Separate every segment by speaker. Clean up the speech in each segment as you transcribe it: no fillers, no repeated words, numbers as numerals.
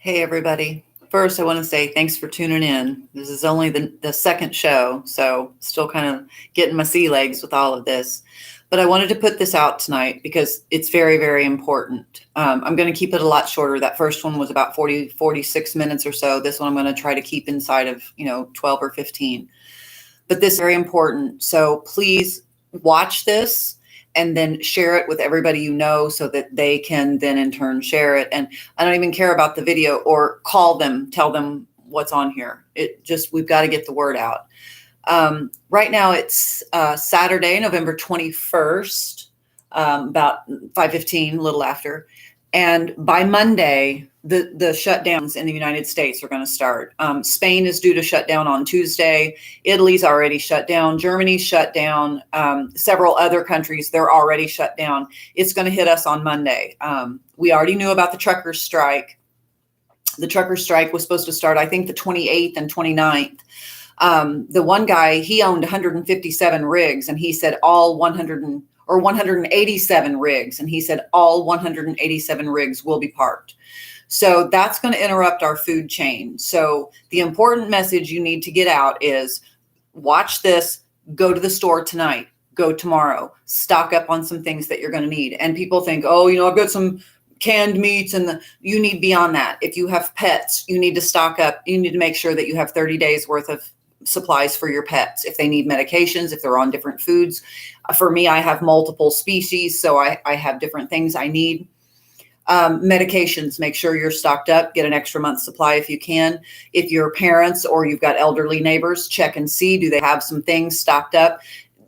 Speaker 1: Hey, everybody. First, I want to say thanks for tuning in. This is only the second show, so still kind of getting my sea legs with all of this. But I wanted to put this out tonight because it's very, very important. I'm going to keep it a lot shorter. That first one was about 46 minutes or so. This one I'm going to try to keep inside of, 12 or 15. But this is very important. So please watch this and then share it with everybody you know so that they can then in turn share it. And I don't even care about the video, or call them, tell them what's on here. We've got to get the word out. Right now it's Saturday, November 21st, about 5:15, a little after. And by Monday, the shutdowns in the United States are going to start. Spain is due to shut down on Tuesday. Italy's already shut down. Germany's shut down. Several other countries, they're already shut down. It's going to hit us on Monday. We already knew about the truckers' strike. The truckers' strike was supposed to start, I think, the 28th and 29th. The one guy, he owned 157 rigs, and he said all 187 rigs. And he said all 187 rigs will be parked. So that's going to interrupt our food chain. So the important message you need to get out is watch this, go to the store tonight, go tomorrow, stock up on some things that you're going to need. And people think, oh, I've got some canned meats, and you need beyond that. If you have pets, you need to stock up. You need to make sure that you have 30 days worth of supplies for your pets. If they need medications, if they're on different foods. For me, I have multiple species, so I have different things I need. Medications, make sure you're stocked up, get an extra month's supply if you can. If you're parents or you've got elderly neighbors, check and see, do they have some things stocked up?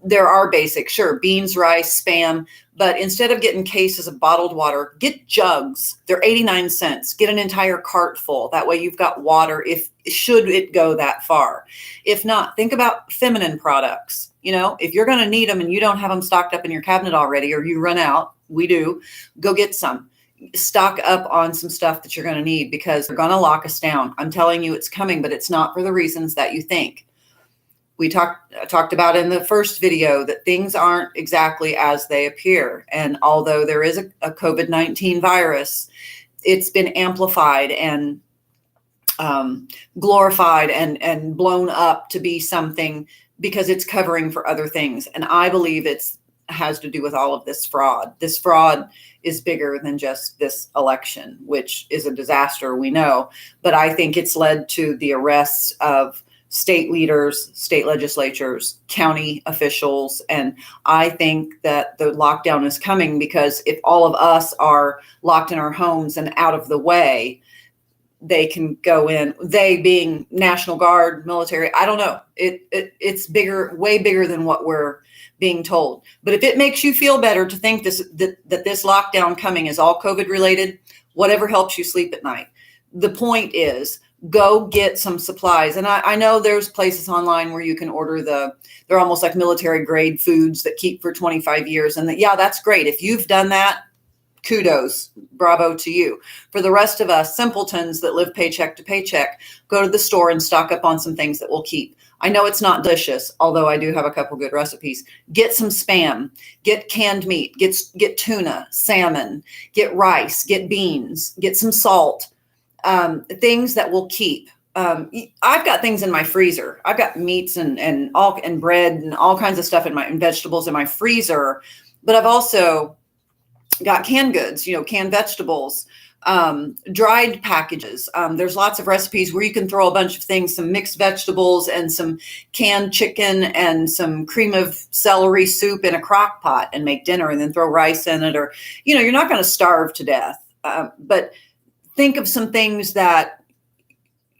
Speaker 1: There are basic, sure, beans, rice, Spam, but instead of getting cases of bottled water, get jugs. They're 89 cents. Get an entire cart full. That way you've got water should it go that far. If not, think about feminine products. If you're going to need them and you don't have them stocked up in your cabinet already, or you run out, we do, go get some. Stock up on some stuff that you're going to need, because they're going to lock us down. I'm telling you, it's coming, but it's not for the reasons that you think. We talked about in the first video that things aren't exactly as they appear. And although there is a COVID-19 virus, it's been amplified and glorified and blown up to be something, because it's covering for other things. And I believe has to do with all of this fraud. This fraud is bigger than just this election, which is a disaster, we know. But I think it's led to the arrests of state leaders, state legislatures, county officials. And I think that the lockdown is coming because if all of us are locked in our homes and out of the way, they can go in, they being National Guard, military, I don't know. It's bigger, way bigger than what we're being told. But if it makes you feel better to think that this lockdown coming is all COVID related, whatever helps you sleep at night. The point is, go get some supplies. And I know there's places online where you can order they're almost like military grade foods that keep for 25 years. And that's great. If you've done that, kudos, bravo to you. For the rest of us simpletons that live paycheck to paycheck, go to the store and stock up on some things that will keep. I know it's not delicious, although I do have a couple good recipes. Get some Spam, get canned meat, get tuna, salmon, get rice, get beans, get some salt, things that will keep. I've got things in my freezer. I've got meats and bread and all kinds of stuff and vegetables in my freezer, but I've also got canned goods, canned vegetables, dried packages. There's lots of recipes where you can throw a bunch of things, some mixed vegetables and some canned chicken and some cream of celery soup in a crock pot and make dinner, and then throw rice in it. Or, you're not going to starve to death. But think of some things that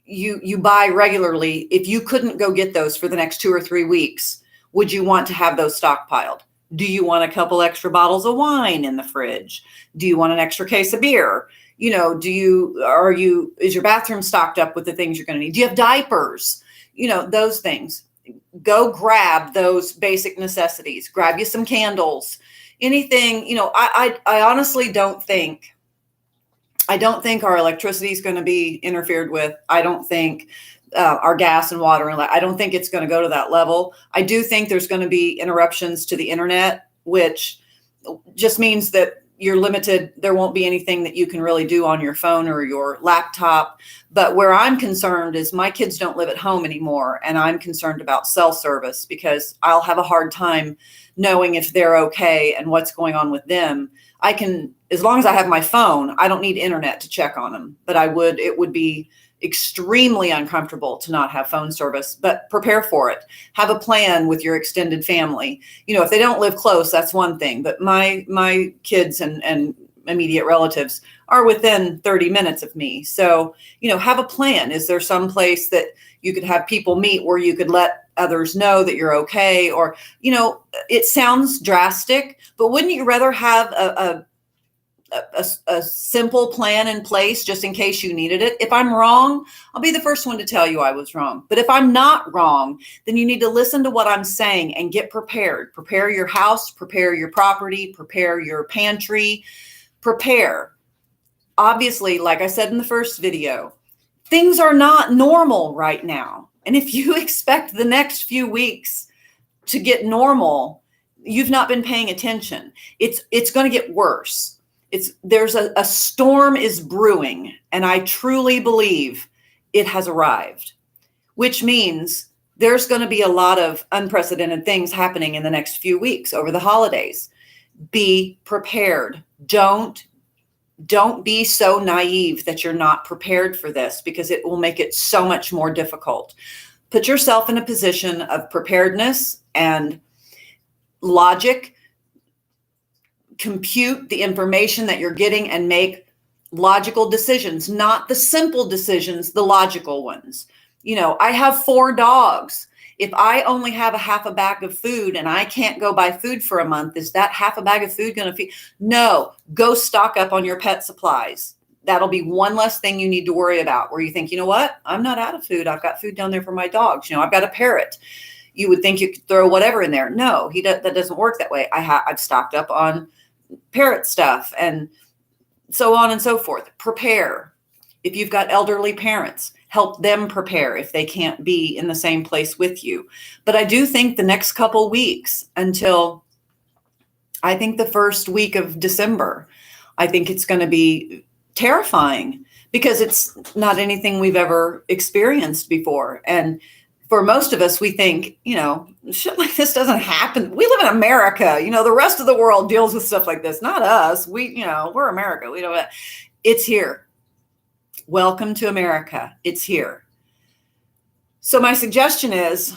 Speaker 1: you buy regularly. If you couldn't go get those for the next 2 or 3 weeks, would you want to have those stockpiled? Do you want a couple extra bottles of wine in the fridge? Do you want an extra case of beer? Is your bathroom stocked up with the things you're going to need? Do you have diapers? Those things. Go grab those basic necessities. Grab you some candles, anything. I honestly don't think our electricity is going to be interfered with. I don't think our gas and water, and I don't think it's going to go to that level. I do think there's going to be interruptions to the internet, which just means that you're limited. There won't be anything that you can really do on your phone or your laptop. But where I'm concerned is my kids don't live at home anymore. And I'm concerned about cell service because I'll have a hard time knowing if they're okay and what's going on with them. I can, as long as I have my phone, I don't need internet to check on them, but it would be extremely uncomfortable to not have phone service, but prepare for it. Have a plan with your extended family. If they don't live close, that's one thing, but my kids and immediate relatives are within 30 minutes of me. So, have a plan. Is there some place that you could have people meet where you could let others know that you're okay? Or, it sounds drastic, but wouldn't you rather have a simple plan in place just in case you needed it? If I'm wrong, I'll be the first one to tell you I was wrong. But if I'm not wrong, then you need to listen to what I'm saying and get prepared. Prepare your house, prepare your property, prepare your pantry, prepare. Obviously, like I said in the first video, things are not normal right now. And if you expect the next few weeks to get normal, you've not been paying attention. It's going to get worse. There's a storm is brewing, and I truly believe it has arrived, which means there's going to be a lot of unprecedented things happening in the next few weeks over the holidays. Be prepared. Don't be so naive that you're not prepared for this, because it will make it so much more difficult. Put yourself in a position of preparedness and logic. Compute the information that you're getting and make logical decisions, not the simple decisions, the logical ones. I have 4 dogs. If I only have a half a bag of food and I can't go buy food for a month, is that half a bag of food going to feed? No, go stock up on your pet supplies. That'll be one less thing you need to worry about, where you think, you know what? I'm not out of food. I've got food down there for my dogs. I've got a parrot. You would think you could throw whatever in there. No, that doesn't work that way. I've stocked up on parrot stuff and so on and so forth. Prepare. If you've got elderly parents, help them prepare if they can't be in the same place with you. But I do think the next couple weeks, until I think the first week of December, I think it's going to be terrifying, because it's not anything we've ever experienced before. And for most of us, we think, shit like this doesn't happen. We live in America. The rest of the world deals with stuff like this, not us. We're America. We don't. It's here. Welcome to America. It's here. So my suggestion is,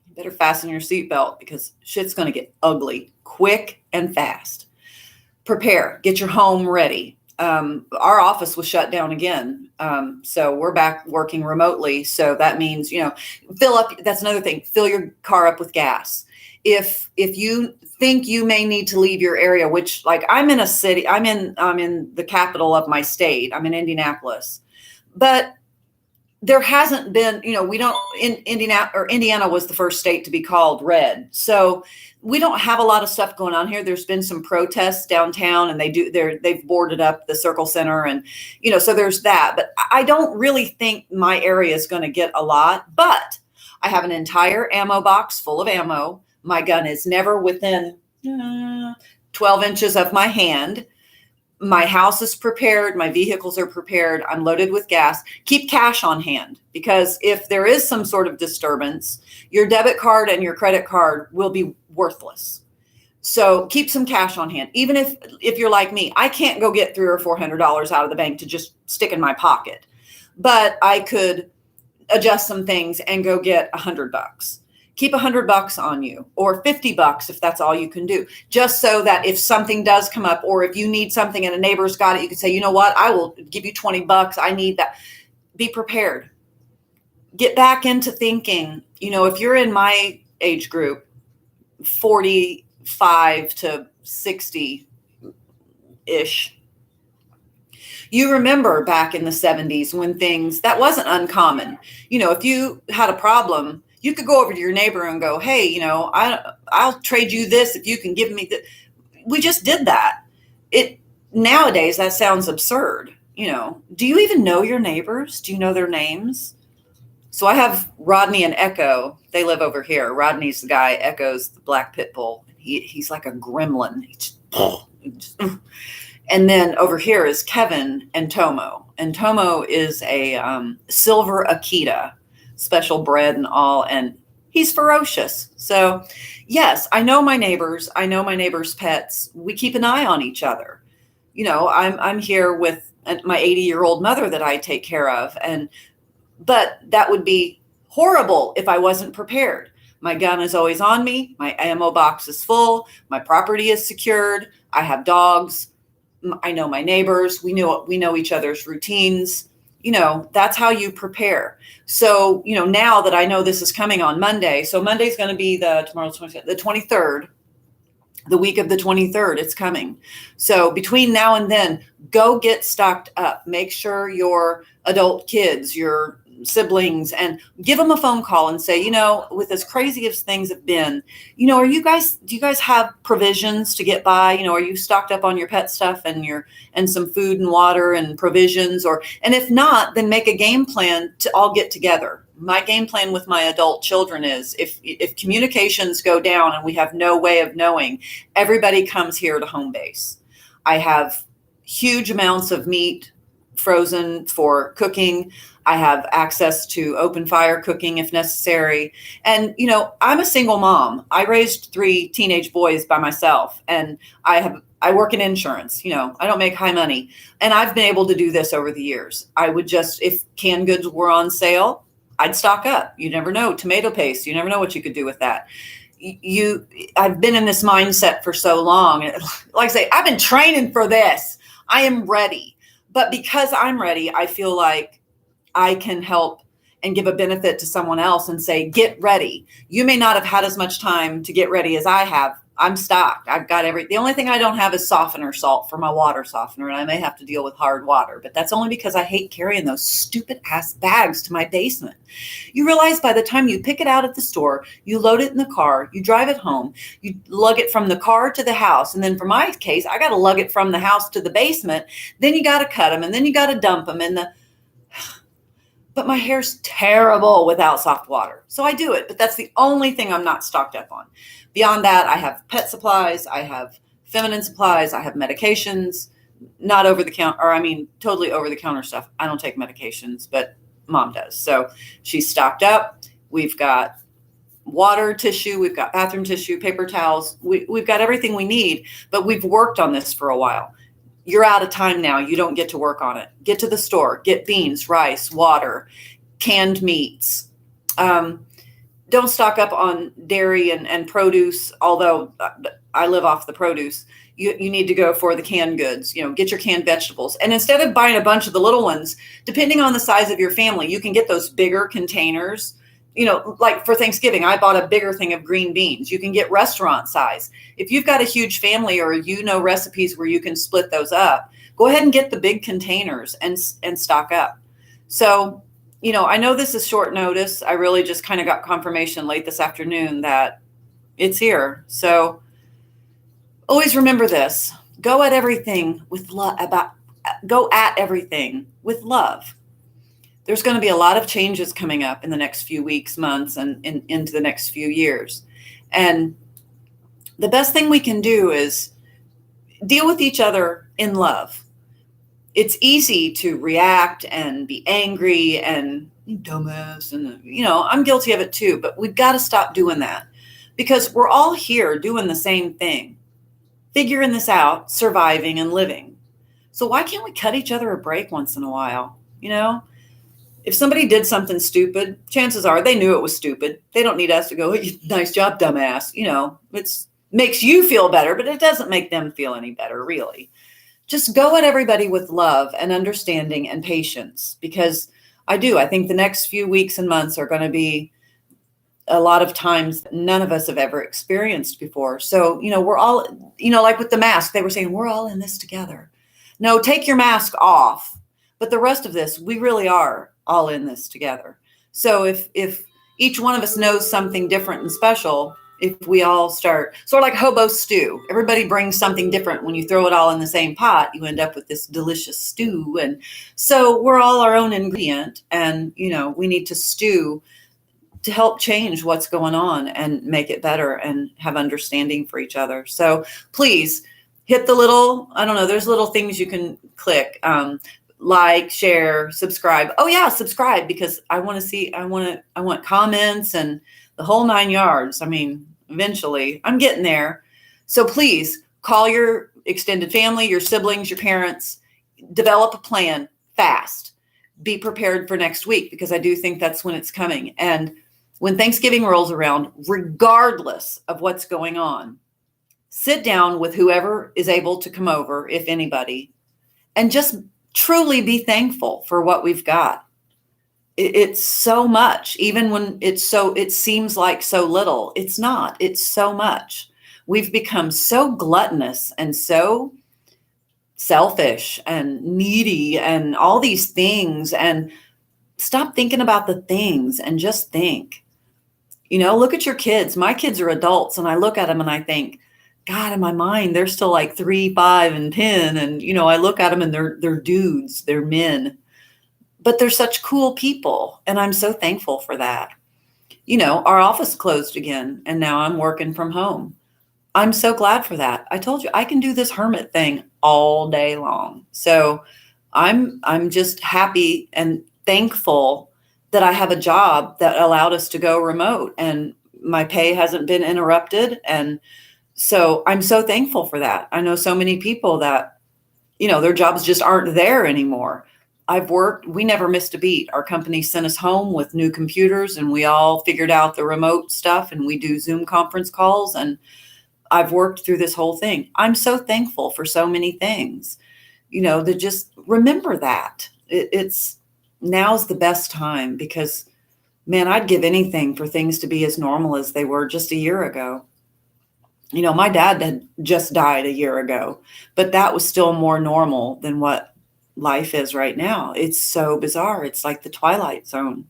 Speaker 1: you better fasten your seatbelt, because shit's going to get ugly quick and fast. Prepare. Get your home ready. Our office was shut down again. So we're back working remotely. So that means, fill up. That's another thing. Fill your car up with gas. If you think you may need to leave your area, which, like, I'm in a city, I'm in the capital of my state. I'm in Indianapolis, but there hasn't been, we don't in Indiana was the first state to be called red. So we don't have a lot of stuff going on here. There's been some protests downtown, and they've boarded up the Circle Center, and, so there's that. But I don't really think my area is going to get a lot, but I have an entire ammo box full of ammo. My gun is never within 12 inches of my hand. My house is prepared. My vehicles are prepared. I'm loaded with gas. Keep cash on hand, because if there is some sort of disturbance, your debit card and your credit card will be worthless. So keep some cash on hand. Even if you're like me, I can't go get $300 or $400 out of the bank to just stick in my pocket, but I could adjust some things and go get $100. Keep $100 on you, or $50 if that's all you can do, just so that if something does come up, or if you need something and a neighbor's got it, you can say, you know what, I will give you $20. I need that. Be prepared. Get back into thinking, if you're in my age group, 45 to 60-ish, you remember back in the 70s when that wasn't uncommon. If you had a problem, you could go over to your neighbor and go, hey, I'll trade you this if you can give me that. We just did that. Nowadays, that sounds absurd. Do you even know your neighbors? Do you know their names? So I have Rodney and Echo. They live over here. Rodney's the guy. Echo's the black pit bull. He's like a gremlin. And then over here is Kevin and Tomo. And Tomo is a silver Akita, special bred and all. And he's ferocious. So yes, I know my neighbors. I know my neighbors' pets. We keep an eye on each other. I'm here with my 80-year-old mother that I take care of. But that would be horrible if I wasn't prepared. My gun is always on me. My ammo box is full. My property is secured. I have dogs. I know my neighbors. We know each other's routines. That's how you prepare. So, now that I know this is coming on Monday, so Monday's going to be tomorrow's the 23rd, the week of the 23rd, it's coming. So between now and then, go get stocked up. Make sure your adult kids, your siblings, and give them a phone call and say, with as crazy as things have been, do you guys have provisions to get by? Are you stocked up on your pet stuff and some food and water and provisions? And if not, then make a game plan to all get together. My game plan with my adult children is if communications go down and we have no way of knowing, everybody comes here to home base. I have huge amounts of meat frozen for cooking. I have access to open fire cooking if necessary. And, I'm a single mom. I raised 3 teenage boys by myself, and I work in insurance. I don't make high money, and I've been able to do this over the years. I would if canned goods were on sale, I'd stock up. You never know. Tomato paste. You never know what you could do with that. I've been in this mindset for so long. Like I say, I've been training for this. I am ready. But because I'm ready, I feel like I can help and give a benefit to someone else and say, get ready. You may not have had as much time to get ready as I have. I'm stocked. I've got the only thing I don't have is softener salt for my water softener. And I may have to deal with hard water, but that's only because I hate carrying those stupid ass bags to my basement. You realize by the time you pick it out at the store, you load it in the car, you drive it home, you lug it from the car to the house. And then for my case, I got to lug it from the house to the basement. Then you got to cut them and then you got to dump them but my hair's terrible without soft water. So I do it, but that's the only thing I'm not stocked up on. Beyond that, I have pet supplies, I have feminine supplies, I have medications, not over the counter, totally over the counter stuff. I don't take medications, but mom does. So she's stocked up. We've got water, tissue, we've got bathroom tissue, paper towels. We've got everything we need, but we've worked on this for a while. You're out of time now. You don't get to work on it. Get to the store, get beans, rice, water, canned meats. Don't stock up on dairy and produce, although I live off the produce. You need to go for the canned goods, get your canned vegetables. And instead of buying a bunch of the little ones, depending on the size of your family, you can get those bigger containers. Like for Thanksgiving, I bought a bigger thing of green beans. You can get restaurant size. If you've got a huge family or recipes where you can split those up, go ahead and get the big containers and stock up. So, I know this is short notice. I really just kind of got confirmation late this afternoon that it's here. So always remember this. Go at everything with love. Go at everything with love. There's going to be a lot of changes coming up in the next few weeks, months, and into the next few years. And the best thing we can do is deal with each other in love. It's easy to react and be angry and dumbass. And, I'm guilty of it too, but we've got to stop doing that because we're all here doing the same thing, figuring this out, surviving and living. So why can't we cut each other a break once in a while? If somebody did something stupid, chances are they knew it was stupid. They don't need us to go, hey, nice job, dumbass. It makes you feel better, but it doesn't make them feel any better, really. Just go at everybody with love and understanding and patience, because I think the next few weeks and months are going to be a lot of times that none of us have ever experienced before. So, we're all, like with the mask, they were saying, we're all in this together. No, take your mask off. But the rest of this, we really are all in this together. So if each one of us knows something different and special, if we all start sort of like hobo stew, everybody brings something different. When you throw it all in the same pot, you end up with this delicious stew. And so we're all our own ingredient, and, we need to stew to help change what's going on and make it better and have understanding for each other. So please, hit the little, I don't know, there's little things you can click. Like, share, subscribe. Oh yeah, subscribe, because I want to see, I want comments and the whole 9 yards. I mean, eventually I'm getting there. So please call your extended family, your siblings, your parents, develop a plan fast. Be prepared for next week, because I do think that's when it's coming. And when Thanksgiving rolls around, regardless of what's going on, sit down with whoever is able to come over, if anybody, and just truly be thankful for what we've got. It's so much, even when it seems like so little. It's not. It's so much. We've become so gluttonous and so selfish and needy and all these things, and stop thinking about the things and just think. Look at your kids. My kids are adults, and I look at them and I think, God, in my mind, they're still like 3, 5, and 10. And, I look at them and they're dudes, they're men, but they're such cool people. And I'm so thankful for that. Our office closed again, and now I'm working from home. I'm so glad for that. I told you I can do this hermit thing all day long. So I'm just happy and thankful that I have a job that allowed us to go remote, and my pay hasn't been interrupted. And so I'm so thankful for that. I know so many people that, their jobs just aren't there anymore. We never missed a beat. Our company sent us home with new computers, and we all figured out the remote stuff, and we do Zoom conference calls, and I've worked through this whole thing. I'm so thankful for so many things, to just remember that it's now's the best time, because man, I'd give anything for things to be as normal as they were just a year ago. My dad had just died a year ago, but that was still more normal than what life is right now. It's so bizarre. It's like the Twilight Zone.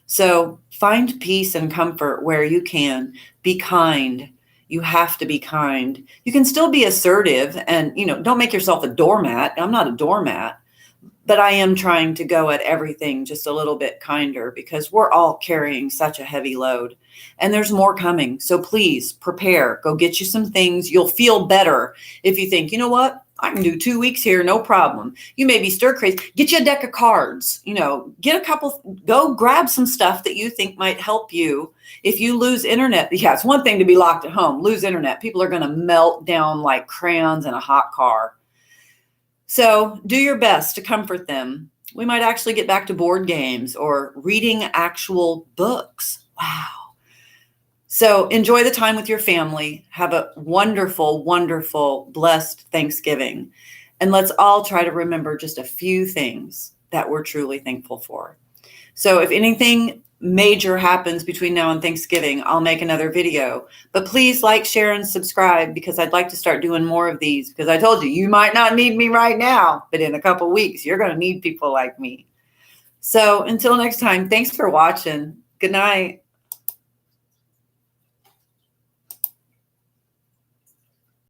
Speaker 1: So find peace and comfort where you can. Be kind. You have to be kind. You can still be assertive, and, don't make yourself a doormat. I'm not a doormat, but I am trying to go at everything just a little bit kinder, because we're all carrying such a heavy load, and there's more coming. So please prepare, go get you some things. You'll feel better if you think, you know what? I can do 2 weeks here, no problem. You may be stir crazy. Get you a deck of cards, get a couple, go grab some stuff that you think might help you. If you lose internet, yeah, it's one thing to be locked at home, lose internet. People are going to melt down like crayons in a hot car. So do your best to comfort them. We might actually get back to board games or reading actual books. Wow. So enjoy the time with your family. Have a wonderful, wonderful, blessed Thanksgiving. And let's all try to remember just a few things that we're truly thankful for. So if anything major happens between now and Thanksgiving, I'll make another video. But please like, share, and subscribe, because I'd like to start doing more of these, because I told you, you might not need me right now, but in a couple weeks, you're going to need people like me. So until next time, thanks for watching. Good night.